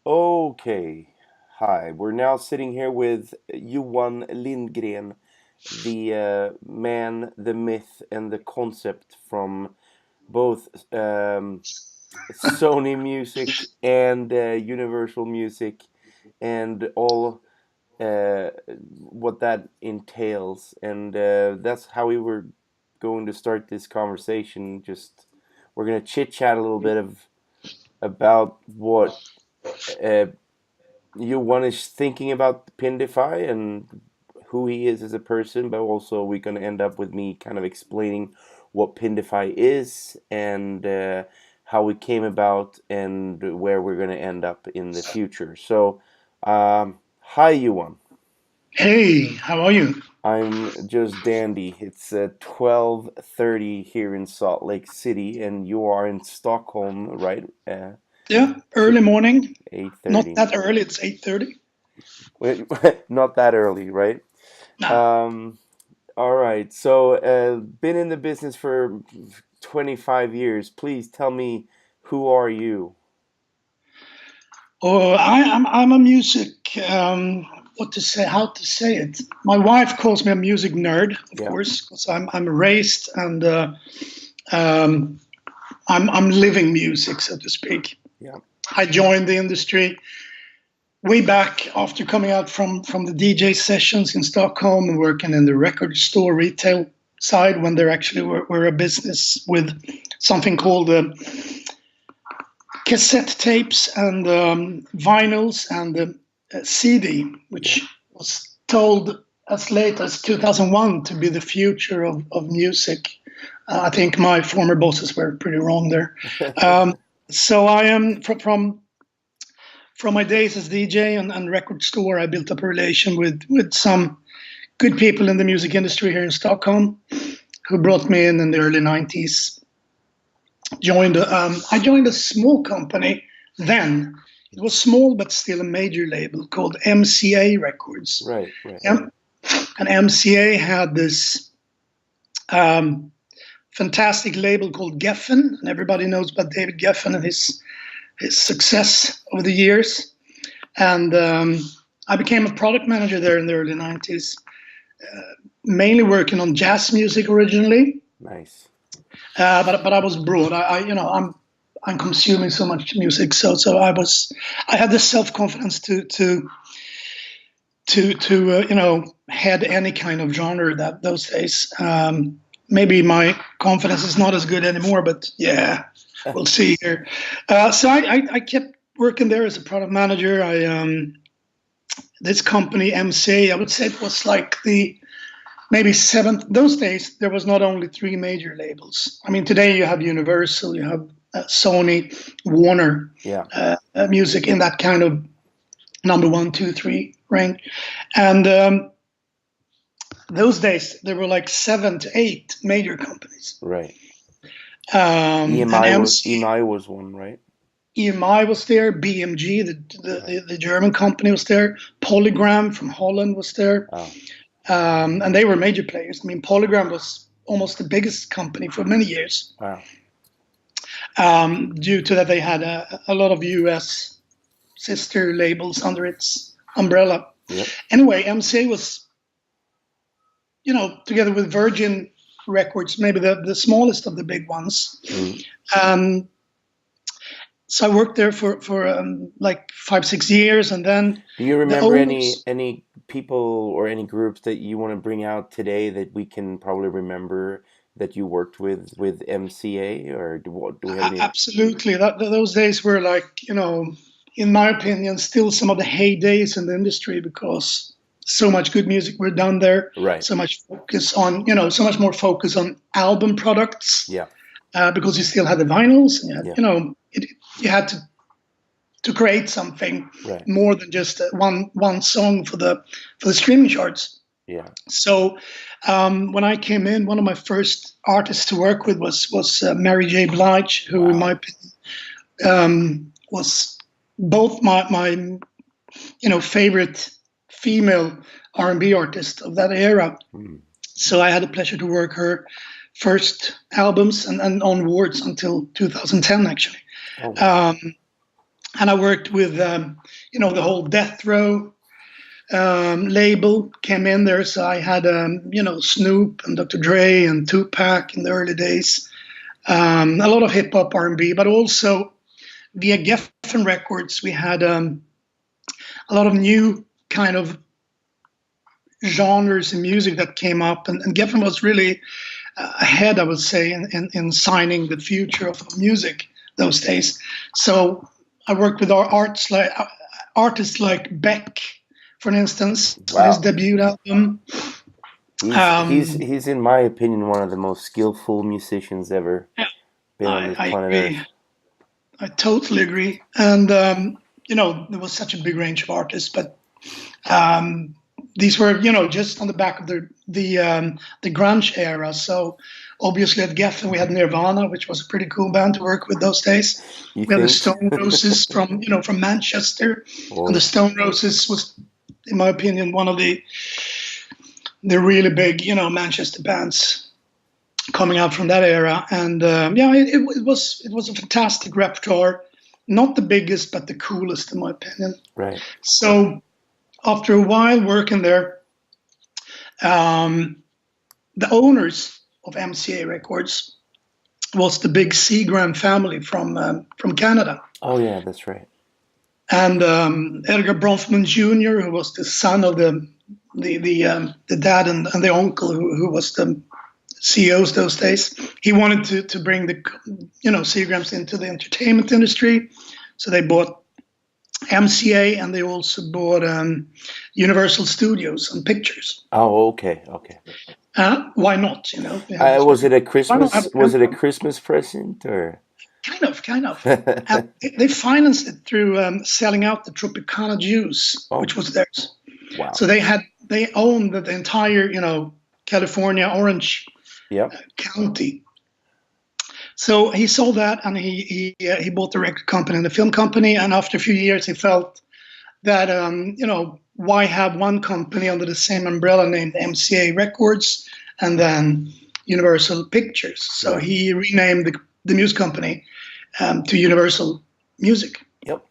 Okay. Hi. We're now sitting here with Johan Lindgren, the man, the myth, and the concept from both Sony Music and Universal Music and all what that entails. And that's how we were going to start this conversation. Just we're going to chit chat a little bit of about what uh, Johan is thinking about Pindify and who he is as a person, but also we're going to end up with me kind of explaining what Pindify is and how it came about and where we're going to end up in the future. So, hi, Johan. Hey, how are you? I'm just dandy. It's 12:30 here in Salt Lake City, and you are in Stockholm, right? Yeah, To early morning. Not 8:30. that early, it's 8:30. Not that early, right? Nah. Um, all right. So, been in the business for 25 years. Please tell me, who are you? Oh, I'm a music what to say, how to say it. My wife calls me a music nerd, of Yeah, course, because I'm raised and um, I'm living music, so to speak. yeah. I joined the industry way back after coming out from the DJ sessions in Stockholm and working in the record store retail side when there actually were a business with something called cassette tapes and vinyls and CD, Yeah. which was told as late as 2001 to be the future of music. I think my former bosses were pretty wrong there. Um, so I am from my days as DJ and record store. I built up a relation with some good people in the music industry here in Stockholm who brought me in the early 90s. I joined a small company then. It was small but still a major label called MCA Records. Right, right. Yeah. And MCA had this um, fantastic label called Geffen, and everybody knows about David Geffen and his success over the years. And I became a product manager there in the early 90s, mainly working on jazz music originally. Nice. But I was broad. I'm consuming so much music, so I had the self confidence to head any kind of genre that those days. Maybe my confidence is not as good anymore, but yeah, we'll see here. So I kept working there as a product manager. I This company MC, I would say it was like the maybe seventh. Those days there was not only three major labels. I mean, today you have Universal, you have Sony, Warner Yeah. Music in that kind of number one, two, three range, and those days there were like seven to eight major companies, Right. and MC. EMI was one, right? EMI was there, BMG, Right. the German company was there, Polygram from Holland was there, Oh, and they were major players. I mean, Polygram was almost the biggest company for many years, wow. due to that they had a lot of US sister labels under its umbrella. Yep. Anyway, MCA was, together with Virgin Records, maybe the smallest of the big ones. Mm. Um, so I worked there for like 5 6 years, and then Do you the remember owners. any people or any groups that you want to bring out today that we can probably remember that you worked with MCA, or do we have any? Absolutely, those days were like, in my opinion, still some of the heydays in the industry because so much good music were done there. Right. So much more focus on album products, Yeah. because you still had the vinyls, and Yeah. you had to create something Right. more than just one song for the streaming charts. Yeah. So when I came in, one of my first artists to work with was Mary J. Blige, who in my Wow. opinion was both my favorite female R&B artist of that era. Mm. So I had the pleasure to work her first albums and onwards until 2010 actually. Oh wow. Um, and I worked with the whole Death Row label came in there. So I had Snoop and Dr. Dre and Tupac in the early days. A lot of hip hop, R&B, but also via Geffen Records, we had a lot of new kind of genres in music that came up, and Geffen was really ahead, I would say, in signing the future of music those days. So I worked with artists like Beck, for instance, on his Wow. debut album. He's in my opinion one of the most skillful musicians ever Yeah, been on this I planet agree. Earth. I totally agree. And there was such a big range of artists, but um, these were, just on the back of the grunge era. So obviously at Geffen we had Nirvana, which was a pretty cool band to work with those days. You We had the think? Stone Roses from Manchester, Oh and the yeah. Stone Roses was, in my opinion, one of the really big, Manchester bands coming out from that era. And it was a fantastic repertoire. Not the biggest, but the coolest, in my opinion. Right. So after a while working there, um, the owners of MCA Records was the big Seagram family from Canada, Oh yeah, that's right. and Edgar Bronfman Jr., who was the son of the dad and the uncle who was the CEOs those days. He wanted to bring the Seagrams into the entertainment industry, so they bought MCA, and they also bought Universal Studios and Pictures. Oh, okay, okay. Why not? We have this Was it record. a Why not have Christmas? a Was it a company? Christmas present or? Kind of. And they financed it through selling out the Tropicana juice, Oh, which was theirs. wow. So they owned the entire, California Orange Yep. County. So he sold that, and he bought the record company and the film company. And after a few years, he felt that why have one company under the same umbrella named MCA Records and then Universal Pictures? So Right. he renamed the music company to Universal Music. Yep.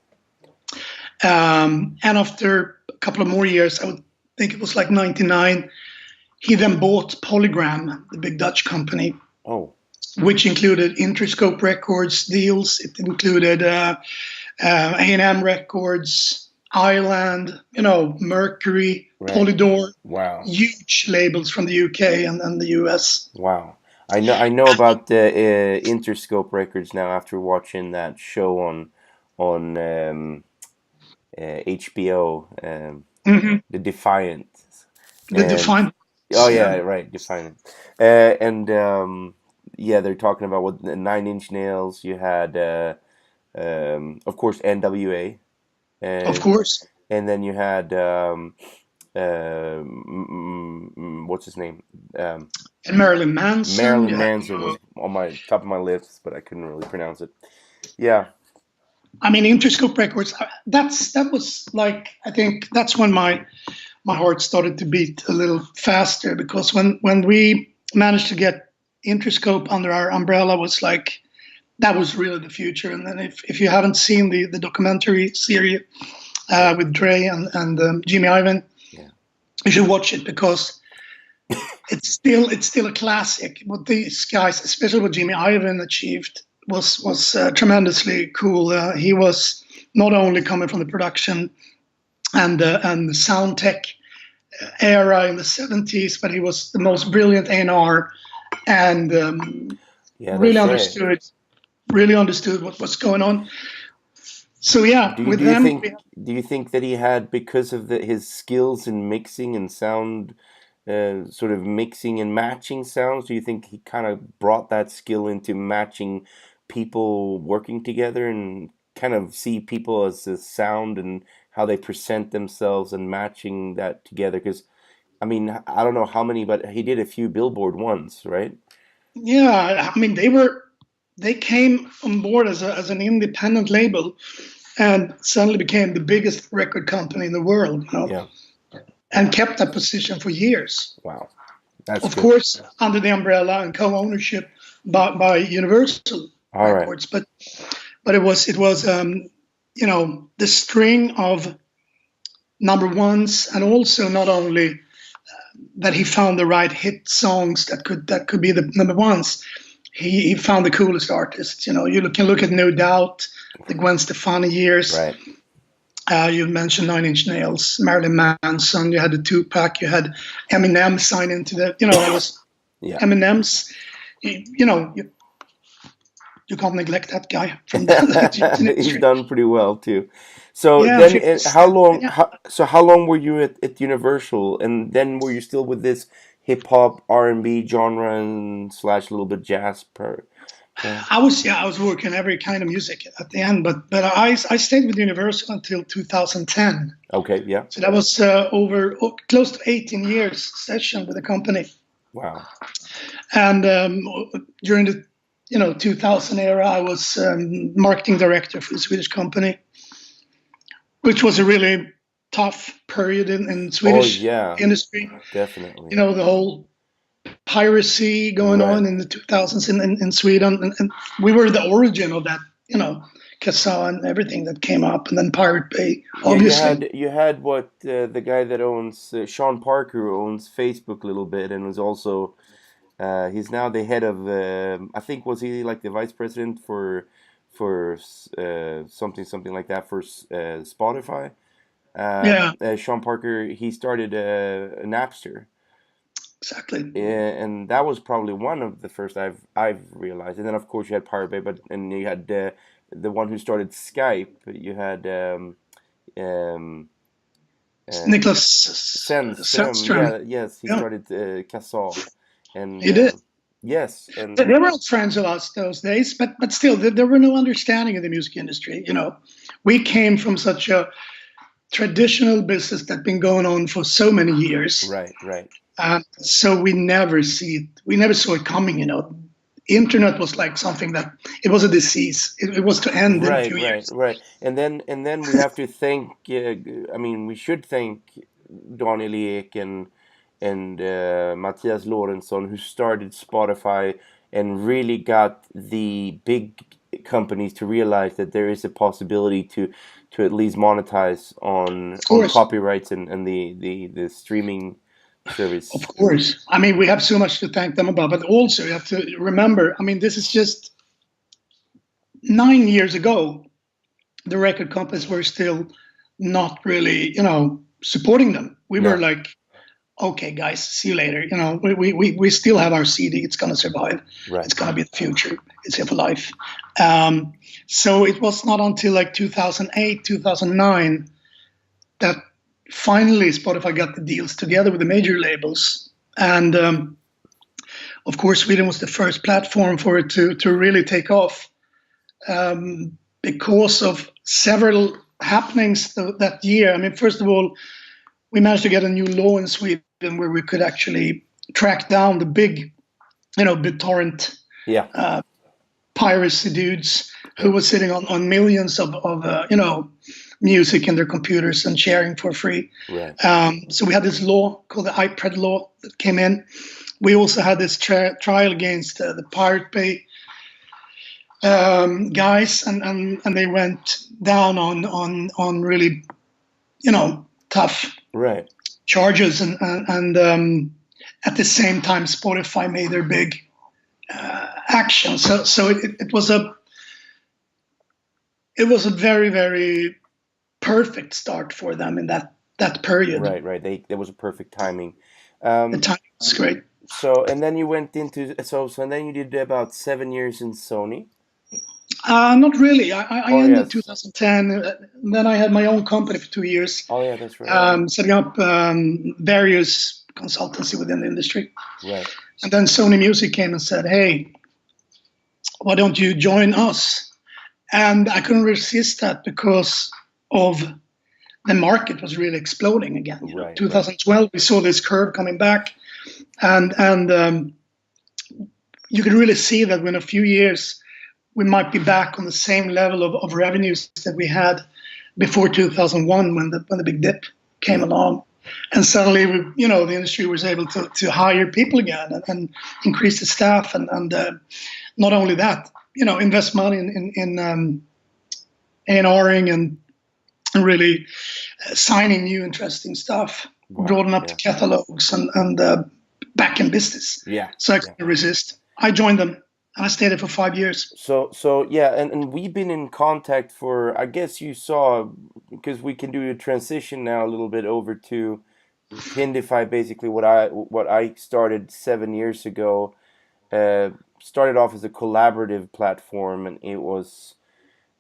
And after a couple of more years, I would think it was like 99, he then bought Polygram, the big Dutch company, Oh, which included Interscope Records deals. It included A&M Records, Island, Mercury, right. Polydor, Wow. huge labels from the UK and the US. Wow. I know about the Interscope Records now after watching that show on HBO, Hmm. The Defiant, The and Defined. oh Yeah, yeah, right, Defiant, and yeah, they're talking about what the Nine Inch Nails. You had, of course, NWA, of and course. and then you had what's his name? Um, And Marilyn Manson. Marilyn You had, Manson was on my top of my list, but I couldn't really pronounce it. Yeah, I mean, Interscope Records. That was like, I think that's when my heart started to beat a little faster, because when we managed to get Interscope under our umbrella, was like, that was really the future. And then if you haven't seen the documentary series yeah, with Dre and Jimmy Iovine, yeah, you should watch it, because it's still a classic. What these guys, especially what Jimmy Iovine achieved, was tremendously cool. He was not only coming from the production and the sound tech era in the 70s, but he was the most brilliant A&R, and yeah. really That's right. understood what was going on. So yeah, Do you with do you them, think do you think that he had because of his skills in mixing and sound, sort of mixing and matching sounds? Do you think he kind of brought that skill into matching people working together and kind of see people as a sound and how they present themselves and matching that together? Because I mean, I don't know how many, but he did a few Billboard ones, right? yeah, I mean, they came on board as an independent label, and suddenly became the biggest record company in the world, Yeah. and kept that position for years. Wow. That's Of good. course, under the umbrella and co-ownership by Universal All right. Records, but it was the string of number ones, and also not only that he found the right hit songs that could be the number ones. He found the coolest artists. You can look at No Doubt, the Gwen Stefani years. Right. You mentioned Nine Inch Nails, Marilyn Manson. You had the Tupac. You had Eminem sign into the. That was Yeah. Eminem's. You can't neglect that guy from the He's industry. done pretty well too. So Yeah, then, 50 how Cent. long? Yeah. How long were you at Universal, and then were you still with this hip hop R&B genre and slash a little bit jazz per? I was working every kind of music at the end, but I stayed with Universal until 2010. Okay, yeah, So that was over close to 18 years session with the company. wow, And during the 2000 era, I was marketing director for the Swedish company, which was a really tough period in oh Swedish yeah, industry. definitely, The whole piracy going right. on in the 2000s in Sweden, and we were the origin of that. Kazaa and everything that came up, and then Pirate Bay, Yeah, obviously. you had what the guy that owns Sean Parker, who owns Facebook a little bit, and was also he's now the head of I think was he like the vice president for something like that for Spotify. Yeah, Sean Parker, he started Napster, exactly. and that was probably one of the first I've realized. And then of course you had Pirate Bay, but and you had the one who started Skype. You had um, uh, Nicholas Sandström. Sandström. Yeah, yes, he Yeah, started Kazaa, and he did. yes, They and were all friends of us those days, but still, there were no understanding of the music industry. We came from such a traditional business that been going on for so many years. right, right. So we never saw it coming. Internet was like something that it was a disease. It was to end in a Right, few right, years. right. And then we have to thank. I mean, we should thank Daniel Ek and Matthias Lorentzon, who started Spotify and really got the big companies to realize that there is a possibility to at least monetize Of on course, copyrights and the streaming of service. course. I mean, we have so much to thank them about, but also you have to remember. I mean, this is just 9 years ago. The record companies were still not really, supporting them. We were No, like, okay, guys, see you later. We still have our CD. It's going to survive. right, It's going to be the future. It's here for life. So it was not until like 2008, 2009 that finally Spotify got the deals together with the major labels. And of course, Sweden was the first platform for it to really take off because of several happenings that year. I mean, first of all, we managed to get a new law in Sweden where we could actually track down the big, BitTorrent yeah, piracy dudes yeah, who was sitting on millions of music in their computers and sharing for free. right, So we had this law called the iPred law that came in. We also had this trial against the Pirate Bay guys, and they went down on really, tough right, charges, and at the same time, Spotify made their big action. So it was a very, very perfect start for them in that period. right, right. There was a perfect timing. The Um, time was great. So and then you went into and then you did about 7 years in Sony. Not really. I Oh ended yes. 2010. Then I had my own company for 2 years, Oh yeah, that's right. setting up various consultancy within the industry. Right. And then Sony Music came and said, "Hey, why don't you join us?" And I couldn't resist that because of the market was really exploding again. Right. Right. 2012, we saw this curve coming back, and you could really see that in a few years we might be back on the same level of revenues that we had before 2001 when the big dip came Yeah. along. And suddenly, the industry was able to hire people again and increase the staff, and not only that, invest money in A&Ring and really signing new interesting stuff, Wow. broaden up the Yeah. catalogs and back in business. Yeah. So I Yeah. couldn't resist. I joined them and I stayed there for 5 years. So yeah, and we've been in contact for, I guess you saw, because we can do a transition now a little bit over to Pindify, basically what I started 7 years ago. Started off as a collaborative platform, and it was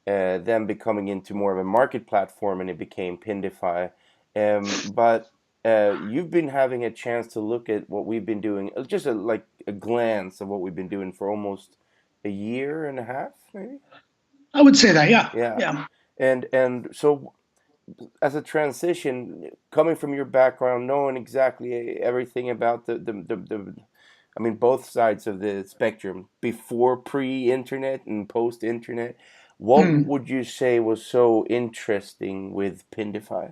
then becoming into more of a market platform, and it became Pindify. But you've been having a chance to look at what we've been doing, just like a glance of what we've been doing for almost a year and a half, maybe. I would say that, yeah, Yeah, yeah. and so as a transition, coming from your background, knowing exactly everything about the I mean, both sides of the spectrum, before pre-internet and post-internet, what Mm. would you say was so interesting with Pindify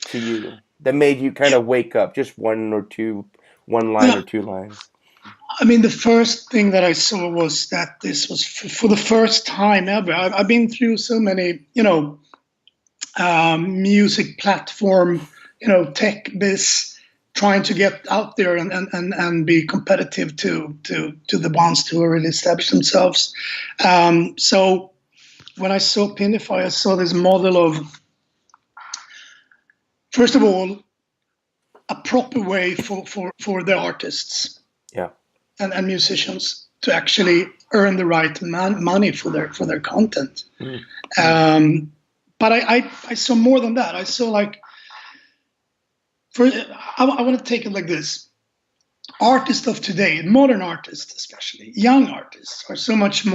to you that made you kind Yeah, of wake up? Just one or two, one line yeah. or two lines. I mean, the first thing that I saw was that this was for the first time ever. I've been through so many, music platform, tech biz, trying to get out there and be competitive to the ones who are really established themselves. So when I saw Pindify, I saw this model of, first of all, a proper way for the artists Yeah. and musicians to actually earn the right money for their content. Mm. But I saw more than that. I saw like, I want to take it like this: artists of today, modern artists especially, young artists, are so much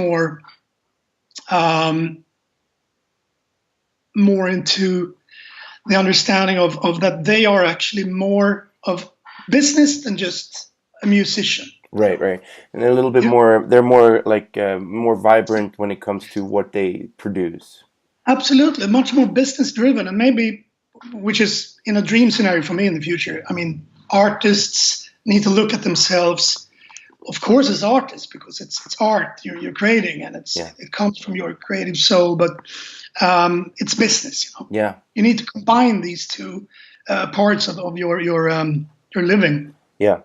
um, more into the understanding of that they are actually more of business than just a musician. Right, right. And they're a little bit Yeah, more, they're more like more vibrant when it comes to what they produce. absolutely, much more business driven, and maybe, which is in a dream scenario for me in the future. I mean, artists need to look at themselves, of course, as artists, because it's art you're creating, and Yeah. it comes from your creative soul. But it's business. Yeah. You need to combine these two parts of your living. Yeah.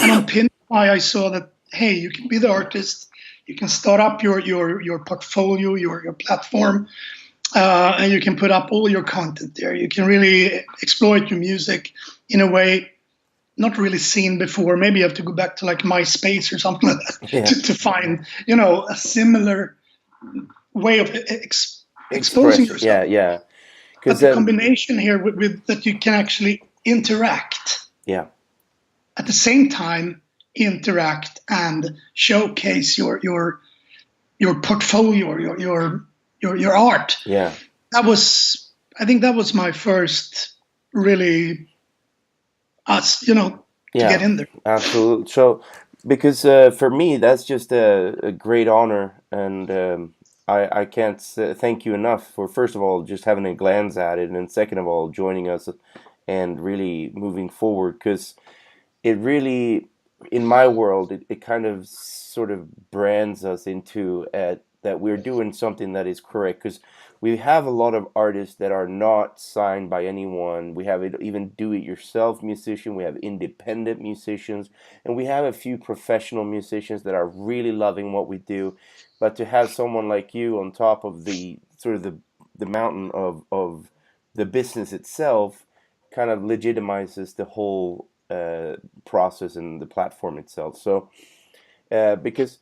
And on Pin, I saw that, hey, you can be the artist, you can start up your portfolio, your platform, and you can put up all your content there. You can really exploit your music in a way not really seen before. Maybe you have to go back to like MySpace or something like that Yeah. to find, a similar way of exposing Expression. yourself. Yeah. Yeah. But Because the combination here with that you can actually interact yeah. at the same time, interact and showcase your portfolio, your art. Yeah. That was, I think, that was my first really us, to get Yeah, in there. absolutely. So, because for me, that's just a great honor, and I can't thank you enough for, first of all, just having a glance at it, and then second of all, joining us and really moving forward. Because it really, in my world, it kind of sort of brands us into that we're doing something that is correct. Because we have a lot of artists that are not signed by anyone. We have even do-it-yourself musician. We have independent musicians, and we have a few professional musicians that are really loving what we do. But to have someone like you on top of the sort of the mountain of the business itself kind of legitimizes the whole process and the platform itself. So, because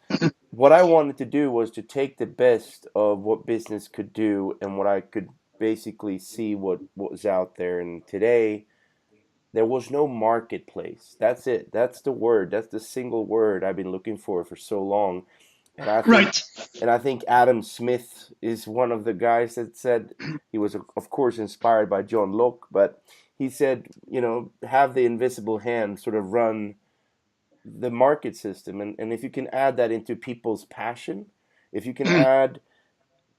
what I wanted to do was to take the best of what business could do and what I could basically see what was out there. And today, there was no marketplace. That's it. That's the word. That's the single word I've been looking for so long. And I think Right. and I think Adam Smith is one of the guys that said, he was of course inspired by John Locke, but he said, have the invisible hand sort of run the market system. And if you can add that into people's passion, if you can Mm, add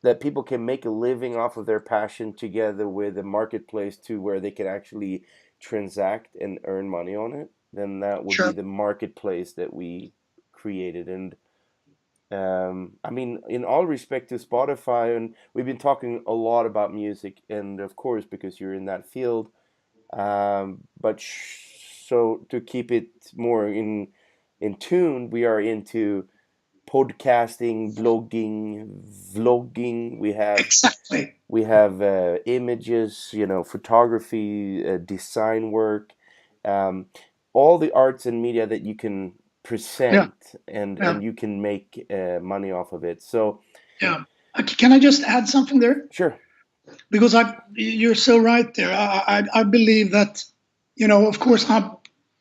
that people can make a living off of their passion together with a marketplace to where they can actually transact and earn money on it, then that would be sure. the marketplace that we created. And I mean, in all respect to Spotify, and we've been talking a lot about music, and of course, because you're in that field. But so to keep it more in tune, we are into podcasting, blogging, vlogging. Exactly. We have images, photography, design work, um, all the arts and media that you can Yeah. present, and Yeah. you can make money off of it. So Yeah. Can I just add something there? sure, Because you're so right there. I believe that, of course,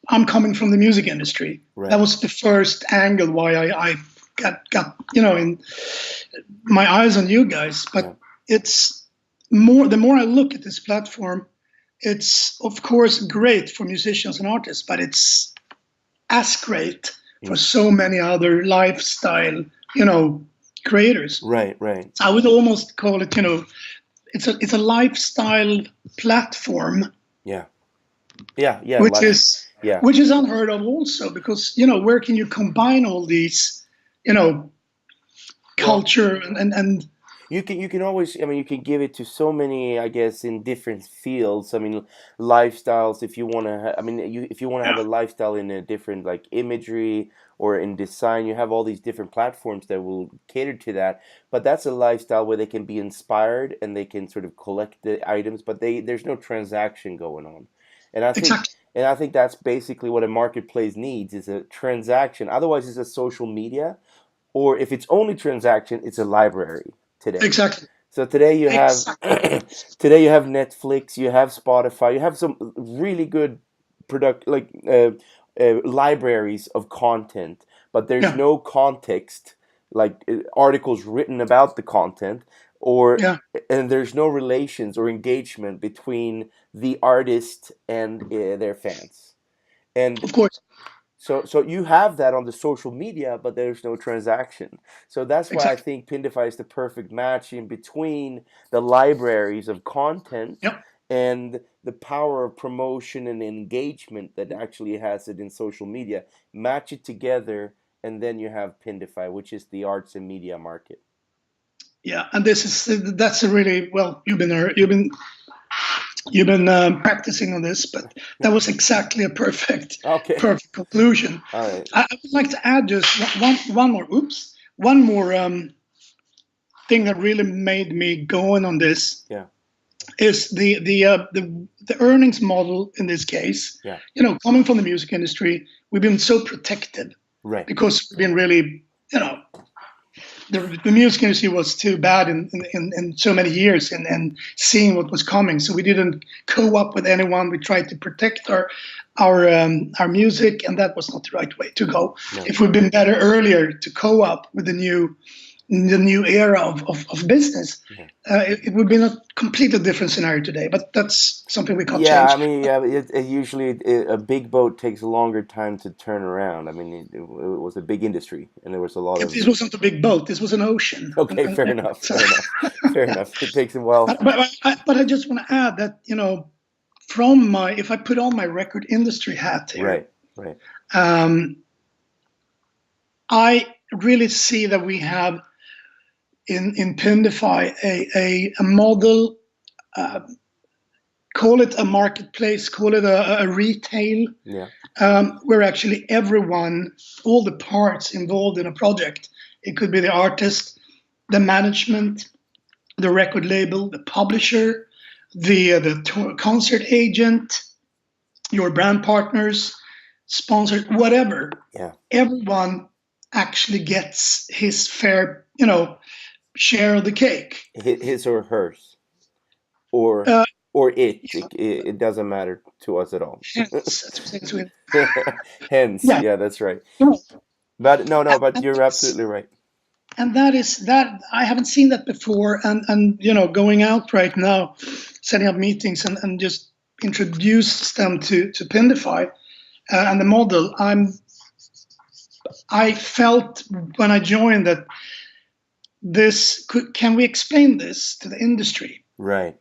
I'm coming from the music industry. That right, was the first angle why I got in my eyes on you guys. yeah, But it's more the more I look at this platform, it's of course great for musicians and artists, but it's as great for mm, so many other lifestyle, creators. right, right, I would almost call it, it's a lifestyle platform, yeah, yeah, yeah, which like, is yeah. which is unheard of also because where can you combine all these you know Well, culture and you can always, I mean, you can give it to so many, I guess, in different fields. I mean, lifestyles, if you want to I mean, if you want to have yeah, a lifestyle in a different, like, imagery or in design, you have all these different platforms that will cater to that. But that's a lifestyle where they can be inspired and they can sort of collect the items, but there's no transaction going on. And I think exactly, that's basically what a marketplace needs, is a transaction. Otherwise, it's a social media, or if it's only transaction, it's a library today. exactly, So today you have exactly, today you have Netflix, you have Spotify, you have some really good product, like libraries of content, but there's yeah, no context, like articles written about the content, or yeah, and there's no relations or engagement between the artist and their fans. And of course, so you have that on the social media, but there's no transaction. So that's why I exactly, think Pindify is the perfect match in between the libraries of content yeah, and the power of promotion and engagement that actually has it in social media. Match it together, and then you have Pindify, which is the arts and media market. yeah. And that's a really well. You've been practicing on this, but that was exactly a perfect Okay. perfect conclusion. All right. I would like to add just one more. Oops, one more thing that really made me go in on this Yeah. is the earnings model in this case. Yeah. Coming from the music industry, we've been so protected Right. because we've been really, the music industry was too bad in so many years and seeing what was coming. So we didn't co-op with anyone. We tried to protect our music, and that was not the right way to go. No. If we'd been better earlier to co-op with the new era of business, Yeah. it would be a completely different scenario today. But that's something we can't Yeah, I change. mean, yeah, a big boat takes a longer time to turn around. I mean, it was a big industry, and there was a lot of. This wasn't a big boat. This was an ocean. Okay, fair enough, So, fair enough, fair enough. It takes a while. but I just want to add that from if I put on my record industry hat here, Right, right. um, I really see that we have in Pindify a model. Uh, Call it a marketplace, call it a retail, Yeah, where actually everyone, all the parts involved in a project, it could be the artist, the management, the record label, the publisher, the concert agent, your brand partners, sponsors, whatever. yeah. Everyone actually gets his fair, share of the cake. His or hers, or Uh, it doesn't matter to us at all. Hence, as we say in Sweden. Hence, Yeah, yeah, that's right. you know, But no, no, but and you're absolutely right. that is that I haven't seen that before, and going out right now, setting up meetings and just introduce them to Pindify and the model. I felt when I joined that can we explain this to the industry? Right.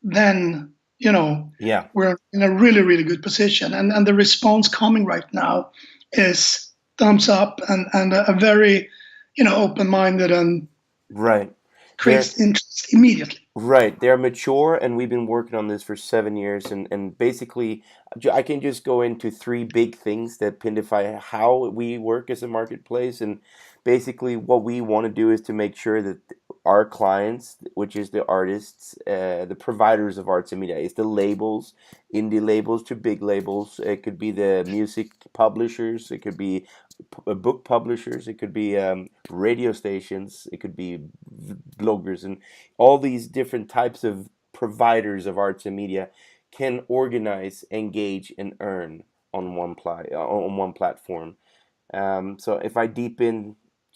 Then Yeah. we're in a really really good position, and the response coming right now is thumbs up and a very open-minded and Right. They're creates interest immediately. Right, they're mature, and we've been working on this for 7 years, and basically, I can just go into three big things that Pindify how we work as a marketplace, and basically, what we want to do is to make sure that our clients, which is the artists, the providers of arts and media, is the labels, indie labels to big labels. It could be the music publishers, it could be book publishers, it could be radio stations, it could be bloggers, and all these different types of providers of arts and media can organize, engage, and earn on one platform. So if I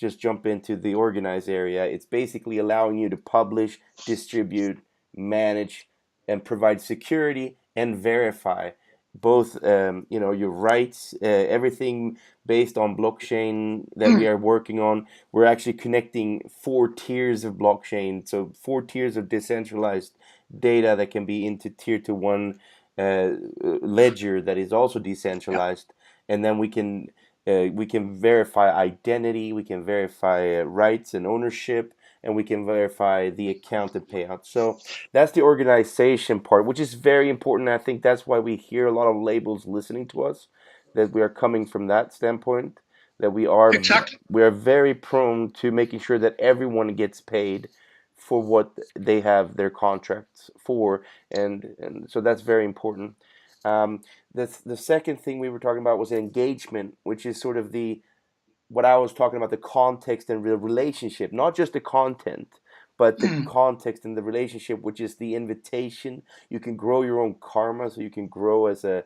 just jump into the organize area, it's basically allowing you to publish, distribute, manage, and provide security and verify both your rights, everything based on blockchain that we are working on. We're actually connecting 4 tiers of blockchain, so 4 tiers of decentralized data that can be into tier to one ledger that is also Yeah, decentralized, and then we can verify identity, we can verify rights and ownership, and we can verify the account and payout. So that's the organization part, which is very important. I think that's why we hear a lot of labels listening to us, that we are coming from that standpoint, that exactly. we are very prone to making sure that everyone gets paid for what they have their contracts for, and so that's very important. Um, the second thing we were talking about was engagement, which is sort of the what I was talking about, the context and the relationship, not just the content, but the context and the relationship, which is the invitation. You can grow your own karma, so you can grow as a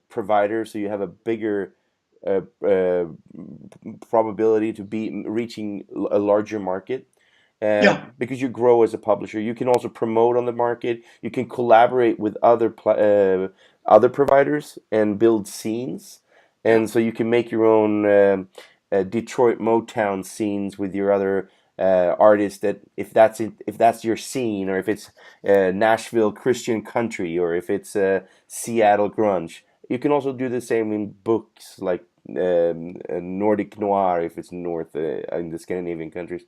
provider, so you have a bigger uh, uh, probability to be reaching a larger market. Yeah, Because you grow as a publisher, you can also promote on the market. You can collaborate with other providers and build scenes, yeah, and so you can make your own Detroit Motown scenes with your other artists. That if that's your scene, or if it's Nashville Christian country, or if it's Seattle grunge, you can also do the same in books like Nordic noir if it's north in the Scandinavian countries.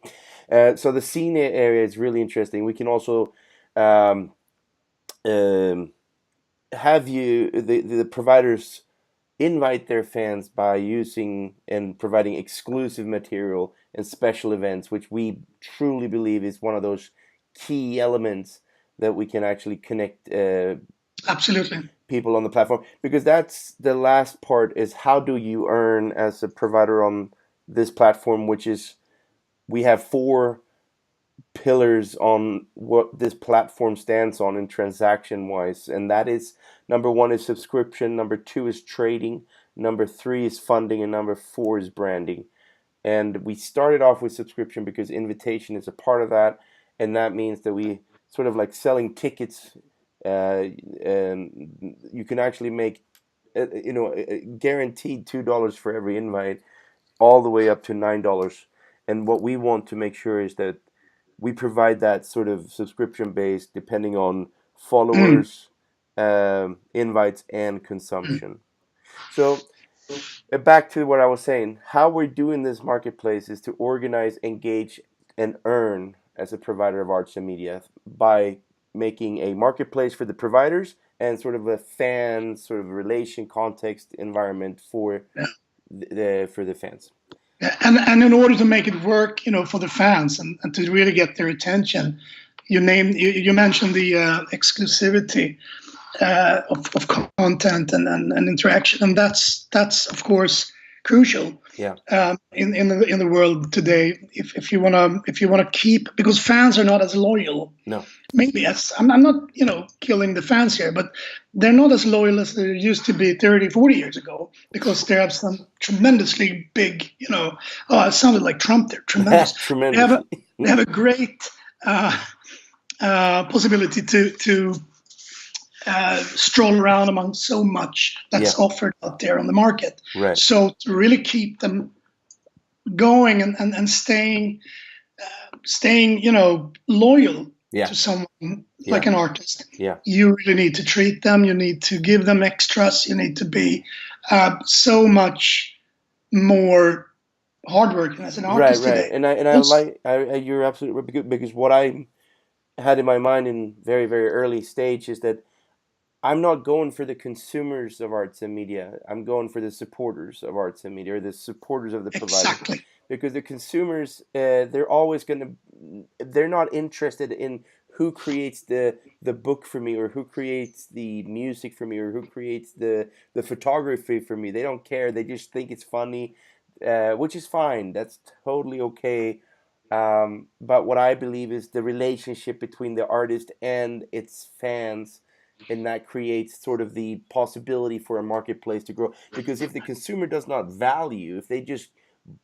So the scene area is really interesting. We can also um, um, have the providers invite their fans by using and providing exclusive material and special events, which we truly believe is one of those key elements that we can actually connect absolutely. people on the platform, because that's the last part, is how do you earn as a provider on this platform, which is we have four pillars on what this platform stands on in transaction wise, and that is: number one is subscription, number two is trading, number three is funding, and number four is branding. And we started off with subscription because invitation is a part of that, and that means that we sort of like selling tickets. And you can actually make guaranteed $2 for every invite, all the way up to $9. And what we want to make sure is that we provide that sort of subscription base depending on Mm, followers, invites, and mm. consumption. So back to what I was saying, how we're doing this marketplace is to organize, engage, and earn as a provider of arts and media by making a marketplace for the providers and sort of a fan sort of relation context environment Yeah. for the fans. Yeah, and in order to make it work, for the fans and to really get their attention, you mentioned the exclusivity of content and interaction, and that's of course crucial Yeah. in the world today. If you wanna keep, because fans are not as loyal. No. Maybe as I'm not killing the fans here, but they're not as loyal as they used to be 30, 40 years ago, because they have some tremendously big, oh, it sounded like Trump there, tremendous. They have a Tremendously. they have a great uh, possibility to stroll around among so much Yeah. that's offered out there on the market. Right. So to really keep them going and staying, loyal Yeah. to someone like Yeah. an artist, Yeah. you really need to treat them. You need to give them extras. You need to be so much more hardworking as an Right, artist right, today. and I Most like you're absolutely right, because what I had in my mind in very very early stage is that I'm not going for the consumers of arts and media. I'm going for the supporters of arts and media, or the supporters of the providers, exactly because the consumers, they're always going to, they're not interested in who creates the book for me, or who creates the music for me, or who creates the photography for me. They don't care. They just think it's funny, which is fine. That's totally okay. But what I believe is the relationship between the artist and its fans, and that creates sort of the possibility for a marketplace to grow. Because if the consumer does not value, if they just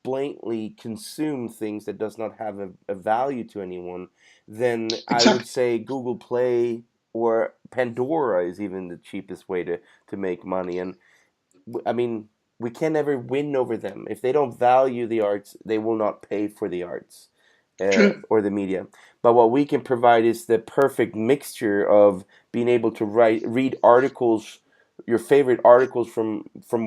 blatantly consume things that does not have a value to anyone, then I would exactly say Google Play or Pandora is even the cheapest way to make money. And I mean, we can never win over them. If they don't value the arts, they will not pay for the arts, true. or the media. But what we can provide is the perfect mixture of being able to read articles, your favorite articles from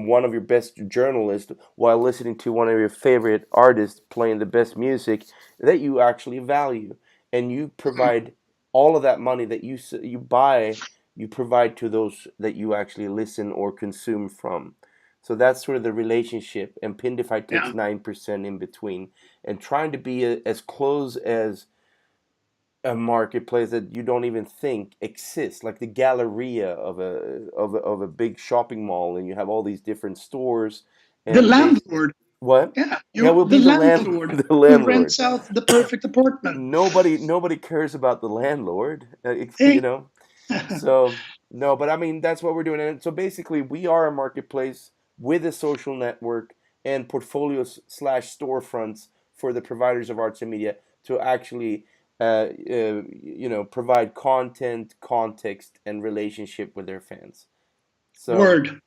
one of your best journalists, while listening to one of your favorite artists playing the best music that you actually value, and you provide all of that money that you buy, you provide to those that you actually listen or consume from. So that's sort of the relationship, and Pindify takes Yeah. 9% in between, and trying to be as close as a marketplace that you don't even think exists, like the galleria of a big shopping mall, and you have all these different stores, The and landlord. what? Yeah, Yeah, you're we'll the be the land landlord the who landlord. rents out the perfect apartment. Nobody cares about the landlord, you Hey. know. So no, but I mean that's what we're doing. And so basically, we are a marketplace with a social network and portfolios slash storefronts for the providers of arts and media to actually, provide content, context, and relationship with their fans. So Word.